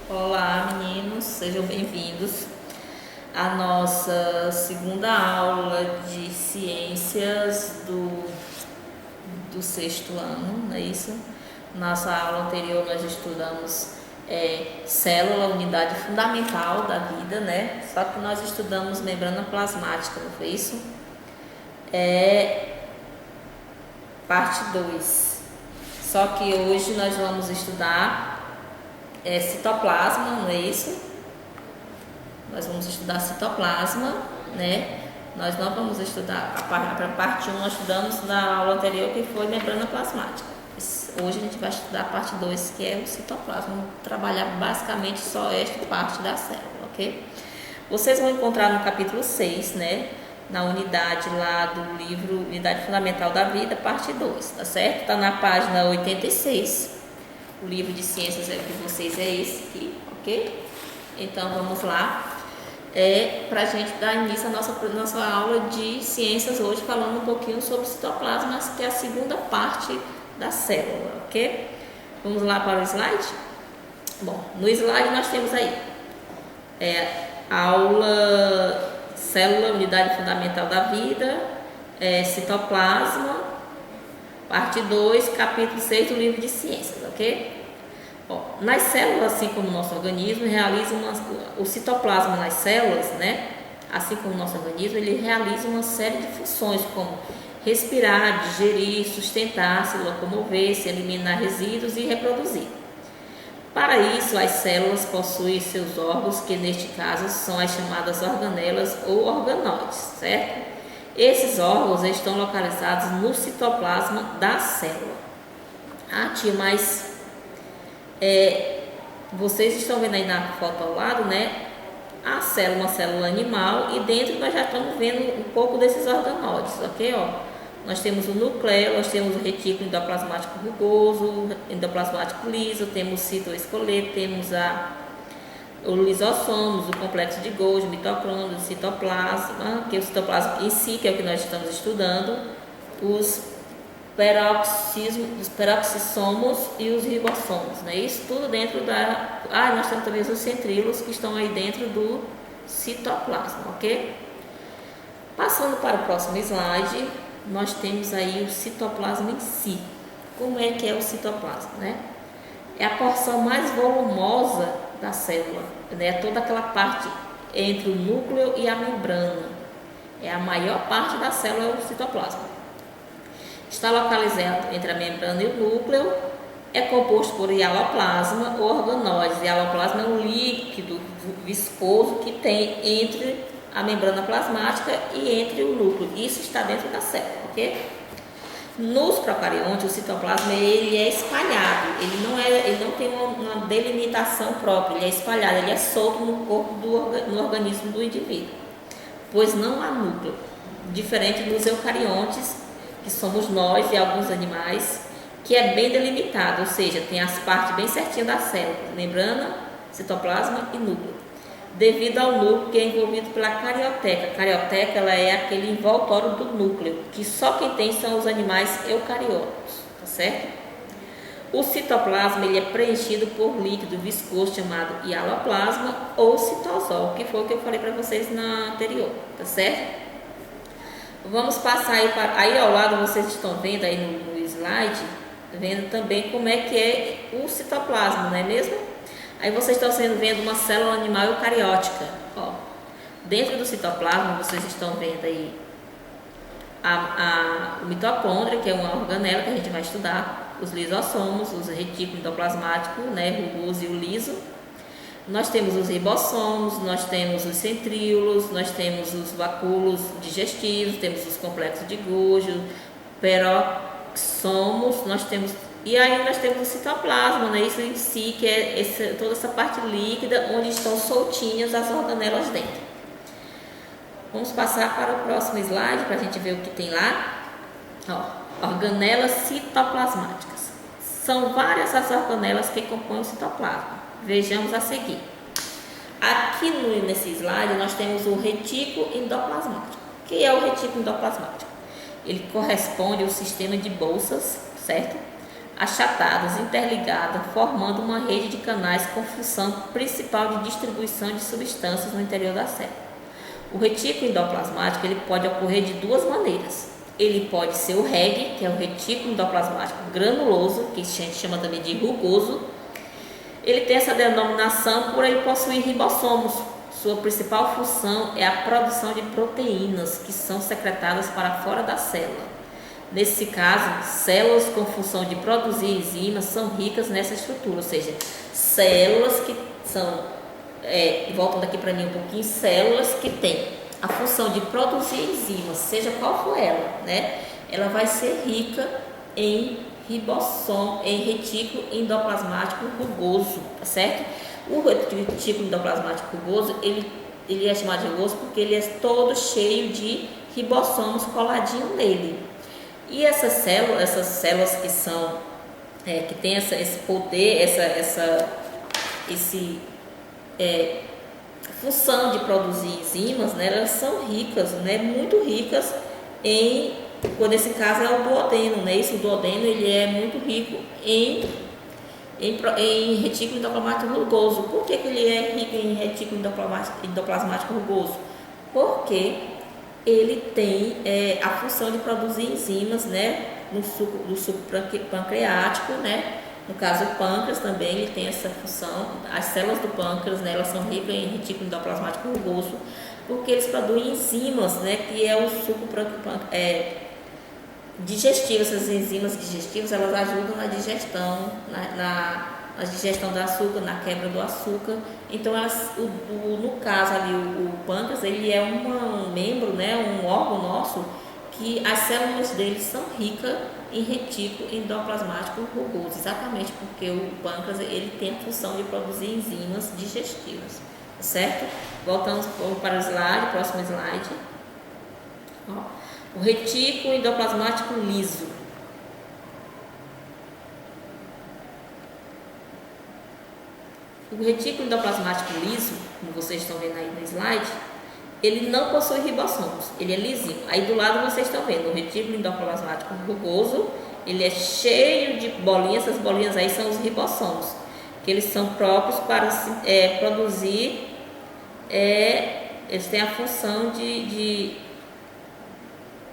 Olá, meninos, sejam bem-vindos à nossa segunda aula de ciências do sexto ano, não é isso? Nossa aula anterior nós estudamos célula, unidade fundamental da vida, né? Só que nós estudamos membrana plasmática, não foi isso? Parte 2. Só que hoje nós vamos estudar citoplasma, não é isso? Nós vamos estudar citoplasma, né? Nós não vamos estudar a parte 1, nós estudamos na aula anterior, que foi membrana plasmática. Hoje a gente vai estudar a parte 2, que é o citoplasma. Vamos trabalhar basicamente só esta parte da célula, ok? Vocês vão encontrar no capítulo 6, né? Na unidade lá do livro Unidade Fundamental da Vida, parte 2, tá certo? Tá na página 86. O livro de ciências de vocês é esse aqui, ok? Então vamos lá. Para a gente dar início à nossa aula de ciências hoje, falando um pouquinho sobre citoplasma, que é a segunda parte da célula, ok? Vamos lá para o slide? Bom, no slide nós temos aí aula célula, unidade fundamental da vida, citoplasma, parte 2, capítulo 6 do livro de ciências, ok? Bom, nas células, assim como o nosso organismo, o citoplasma nas células, né? Assim como o nosso organismo, ele realiza uma série de funções, como respirar, digerir, sustentar, se locomover, se eliminar resíduos e reproduzir. Para isso, as células possuem seus órgãos, que neste caso são as chamadas organelas ou organóides, certo? Esses órgãos estão localizados no citoplasma da célula. Tia, mas vocês estão vendo aí na foto ao lado, né? A célula, uma célula animal, e dentro nós já estamos vendo um pouco desses organóides, ok? Nós temos o núcleo, nós temos o retículo endoplasmático rugoso, endoplasmático liso, temos o citoesqueleto, temos os lisossomos, o complexo de Golgi, mitocôndrio, o citoplasma, que é o citoplasma em si, que é o que nós estamos estudando, os peroxissomos e os ribossomos, né? Isso tudo dentro nós temos também os centríolos, que estão aí dentro do citoplasma, ok? Passando para o próximo slide, nós temos aí o citoplasma em si. Como é que é o citoplasma, né? É a porção mais volumosa da célula, né? Toda aquela parte entre o núcleo e a membrana. É a maior parte da célula, é o citoplasma. Está localizado entre a membrana e o núcleo, é composto por hialoplasma ou organóides. Hialoplasma é um líquido viscoso que tem entre a membrana plasmática e entre o núcleo. Isso está dentro da célula, ok? Nos procariontes, o citoplasma ele é espalhado, ele não tem uma delimitação própria, ele é espalhado, ele é solto no corpo no organismo do indivíduo, pois não há núcleo, diferente dos eucariontes, que somos nós e alguns animais, que é bem delimitado, ou seja, tem as partes bem certinhas da célula, membrana, citoplasma e núcleo, devido ao núcleo que é envolvido pela carioteca. A carioteca ela é aquele envoltório do núcleo, que só quem tem são os animais eucariotos, tá certo? O citoplasma ele é preenchido por líquido viscoso chamado hialoplasma ou citosol, que foi o que eu falei para vocês na anterior, tá certo? Vamos passar aí ao lado, vocês estão vendo aí no slide, vendo também como é que é o citoplasma, não é mesmo? Aí vocês estão vendo uma célula animal eucariótica. Dentro do citoplasma, vocês estão vendo aí o mitocôndrio, que é uma organela que a gente vai estudar, os lisossomos, os retículos endoplasmáticos, né, rugoso e o liso. Nós temos os ribossomos, nós temos os centríolos, nós temos os vacúolos digestivos, temos os complexos de Golgi, peroxomos, e aí nós temos o citoplasma, né? Isso em si, que é toda essa parte líquida onde estão soltinhas as organelas dentro. Vamos passar para o próximo slide para a gente ver o que tem lá. Organelas citoplasmáticas. São várias as organelas que compõem o citoplasma. Vejamos a seguir. Aqui nesse slide nós temos o retículo endoplasmático. O que é o retículo endoplasmático? Ele corresponde ao sistema de bolsas, certo? achatadas, interligadas, formando uma rede de canais com função principal de distribuição de substâncias no interior da célula. O retículo endoplasmático ele pode ocorrer de duas maneiras. Ele pode ser o REG, que é o retículo endoplasmático granuloso, que a gente chama também de rugoso. Ele tem essa denominação por ele possuir ribossomos. Sua principal função é a produção de proteínas que são secretadas para fora da célula. Nesse caso, células com função de produzir enzimas são ricas nessa estrutura, ou seja, células que são, voltando aqui para mim um pouquinho, células que têm a função de produzir enzimas, seja qual for ela, né? Ela vai ser rica em ribossomo, em retículo endoplasmático rugoso, tá certo? O retículo endoplasmático rugoso, ele é chamado de rugoso porque ele é todo cheio de ribossomos coladinho nele. E essas células que são, que tem esse poder, essa função de produzir enzimas, né, elas são ricas, né, muito ricas quando esse caso é o duodeno, né, esse duodeno ele é muito rico em retículo endoplasmático rugoso. Por que ele é rico em retículo endoplasmático rugoso? Porque ele tem a função de produzir enzimas, né, no suco pancreático, né? No caso o pâncreas também ele tem essa função. As células do pâncreas, né, elas são ricas em retículo endoplasmático rugoso, porque eles produzem enzimas, né, que é o suco digestivo. Essas enzimas digestivas elas ajudam na digestão, na digestão do açúcar, na quebra do açúcar. Então no caso ali o pâncreas ele é um membro, né, um órgão nosso que as células dele são ricas em retículo endoplasmático rugoso, exatamente porque o pâncreas ele tem a função de produzir enzimas digestivas, certo? Voltamos para o slide, próximo slide. Ó, o retículo endoplasmático liso. O retículo endoplasmático liso, como vocês estão vendo aí no slide, ele não possui ribossomos, ele é lisinho. Aí do lado vocês estão vendo o retículo endoplasmático rugoso, ele é cheio de bolinhas, essas bolinhas aí são os ribossomos, que eles são próprios para produzir, eles têm a função de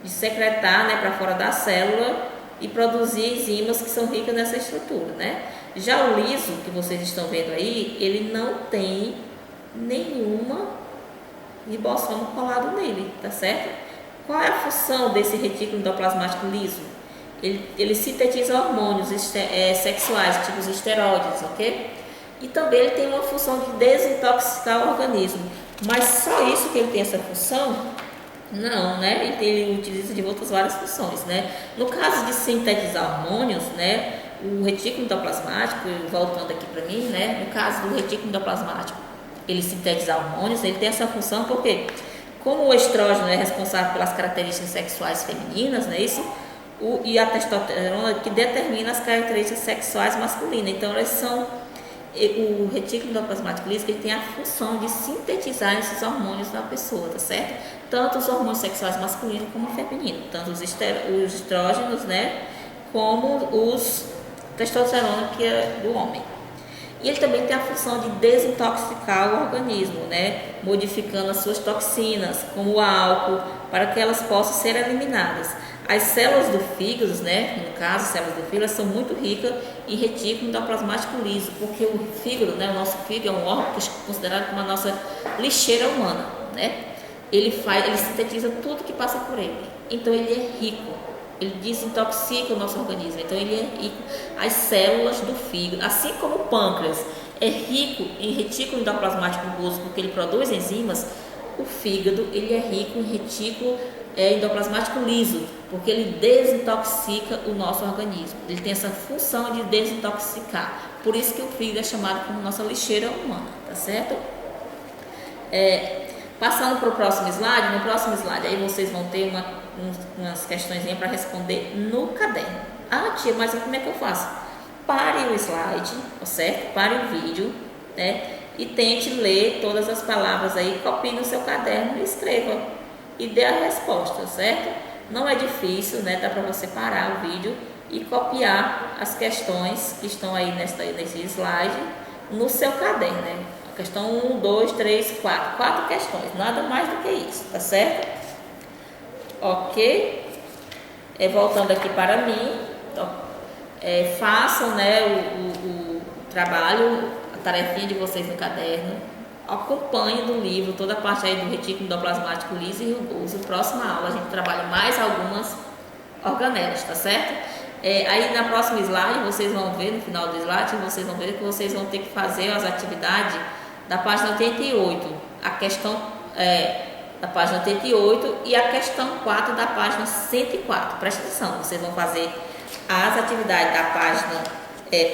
secretar, né, para fora da célula e produzir enzimas que são ricas nessa estrutura, né? Já o liso, que vocês estão vendo aí, ele não tem nenhuma ribossomo colado nele, tá certo? Qual é a função desse retículo endoplasmático liso? Ele sintetiza hormônios sexuais, tipo os esteroides, ok? E também ele tem uma função de desintoxicar o organismo. Mas só isso que ele tem essa função? Não, né? Ele utiliza de outras várias funções, né? No caso de sintetizar hormônios, né? O retículo endoplasmático, voltando aqui para mim, né? No caso do retículo endoplasmático, ele sintetiza hormônios, ele tem essa função porque, como o estrógeno é responsável pelas características sexuais femininas, né? E a testosterona que determina as características sexuais masculinas. Então, elas são o retículo endoplasmático liso ele tem a função de sintetizar esses hormônios da pessoa, tá certo? Tanto os hormônios sexuais masculinos como femininos, tanto os estrógenos, né, como os testosterona que é do homem. E ele também tem a função de desintoxicar o organismo, né, modificando as suas toxinas, como o álcool, para que elas possam ser eliminadas. As células do fígado, né, no caso, as células do fígado, são muito ricas em retículo endoplasmático liso, porque o fígado, né, o nosso fígado é um órgão considerado como a nossa lixeira humana, né? Ele sintetiza tudo que passa por ele. Então ele é rico, ele desintoxica o nosso organismo. Então ele é rico. As células do fígado, assim como o pâncreas é rico em retículo endoplasmático rugoso, porque ele produz enzimas, o fígado ele é rico em retículo endoplasmático liso, porque ele desintoxica o nosso organismo. Ele tem essa função de desintoxicar. Por isso que o fígado é chamado como nossa lixeira humana, tá certo? Passando para o próximo slide, no próximo slide aí vocês vão ter umas questões para responder no caderno. Ah, tia, mas como é que eu faço? Pare o slide, tá certo? Pare o vídeo, né? E tente ler todas as palavras aí, copie no seu caderno e escreva. E dê a resposta, certo? Não é difícil, né? Dá para você parar o vídeo e copiar as questões que estão aí nesse slide no seu caderno, né? A questão 1, 2, 3, 4. 4 questões, nada mais do que isso, tá certo? Ok? Voltando aqui para mim, façam, né, o trabalho, a tarefinha de vocês no caderno, acompanhem do livro toda a parte aí do retículo endoplasmático liso e rugoso. Próxima aula a gente trabalha mais algumas organelas, tá certo? Aí na próxima slide, vocês vão ver, no final do slide, vocês vão ver que vocês vão ter que fazer as atividades da página 88, a questão da página 88 e a questão 4 da página 104. Presta atenção, vocês vão fazer as atividades da página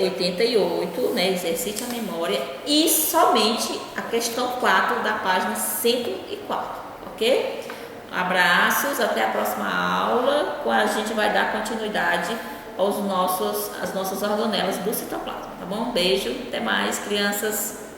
88, né, exercite a memória, e somente a questão 4 da página 104, ok? Abraços, até a próxima aula, a gente vai dar continuidade às nossas organelas do citoplasma, tá bom? Beijo, até mais, crianças!